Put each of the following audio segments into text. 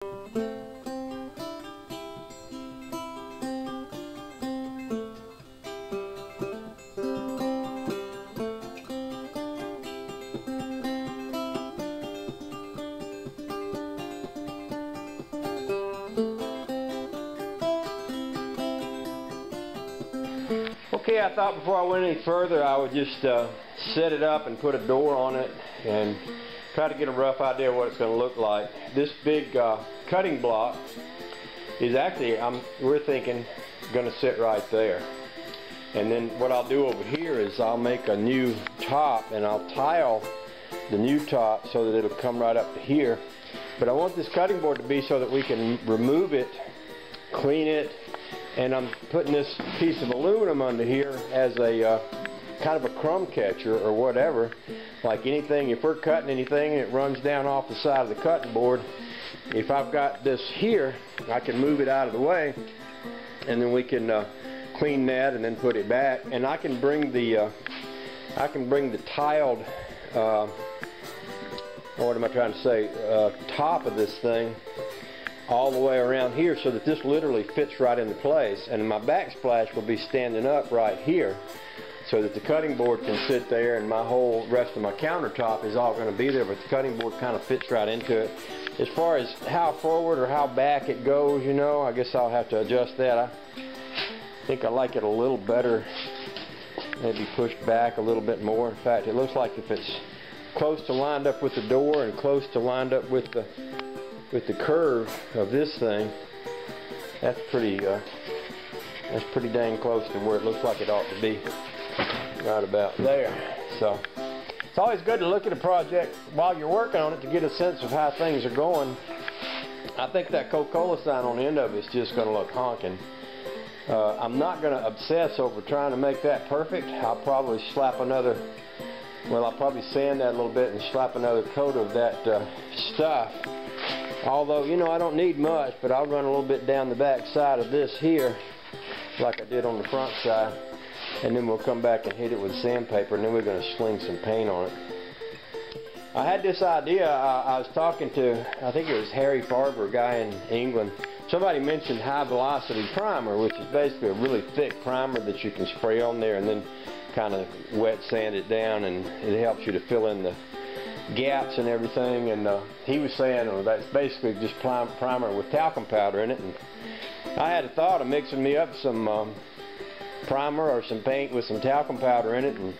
Okay, I thought before I went any further I would just set it up and put a door on it and try to get a rough idea of what it's going to look like. This big cutting block is actually, we're thinking, going to sit right there. And then what I'll do over here is I'll make a new top and I'll tile the new top so that it'll come right up to here. But I want this cutting board to be so that we can remove it, clean it, and I'm putting this piece of aluminum under here as a kind of a crumb catcher or whatever. Like anything, if we're cutting anything and it runs down off the side of the cutting board, if I've got this here, I can move it out of the way and then we can clean that and then put it back. And I can bring the tiled what am I trying to say, top of this thing all the way around here so that this literally fits right into place, and my backsplash will be standing up right here so that the cutting board can sit there and my whole rest of my countertop is all going to be there, but the cutting board kind of fits right into it. As far as how forward or how back it goes, you know, I guess I'll have to adjust that. I think I like it a little better, maybe pushed back a little bit more. In fact, it looks like if it's close to lined up with the door and close to lined up with the curve of this thing, that's pretty dang close to where it looks like it ought to be, right about there. So it's always good to look at a project while you're working on it to get a sense of how things are going. I think that Coca-Cola sign on the end of it is just going to look honking. I'm not going to obsess over trying to make that perfect. I'll probably slap another, well, I'll probably sand that a little bit and slap another coat of that stuff. Although, you know, I don't need much, but I'll run a little bit down the back side of this here like I did on the front side, and then we'll come back and hit it with sandpaper, and then we're going to sling some paint on it. I had this idea, I was talking to, I think it was Harry Farber, a guy in England. Somebody mentioned high velocity primer, which is basically a really thick primer that you can spray on there and then kind of wet sand it down, and it helps you to fill in the gaps and everything. And he was saying that's basically just primer with talcum powder in it, and I had a thought of mixing me up some primer or some paint with some talcum powder in it and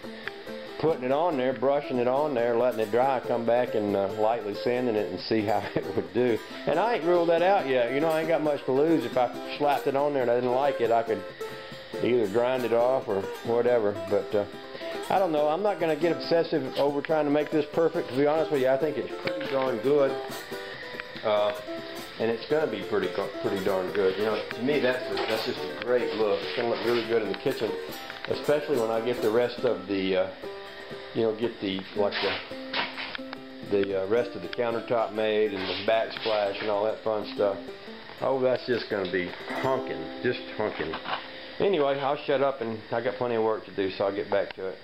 putting it on there, brushing it on there, letting it dry, come back and lightly sanding it and see how it would do. And I ain't ruled that out yet. You know, I ain't got much to lose. If I slapped it on there and I didn't like it, I could either grind it off or whatever. But I don't know. I'm not going to get obsessive over trying to make this perfect. To be honest with you, I think it's pretty darn good. And it's going to be pretty darn good. You know, to me, that's just a great look. It's going to look really good in the kitchen, especially when I get the rest of the, you know, get the rest of the countertop made and the backsplash and all that fun stuff. Oh, that's just going to be honking, just honking. Anyway, I'll shut up, and I got plenty of work to do, so I'll get back to it.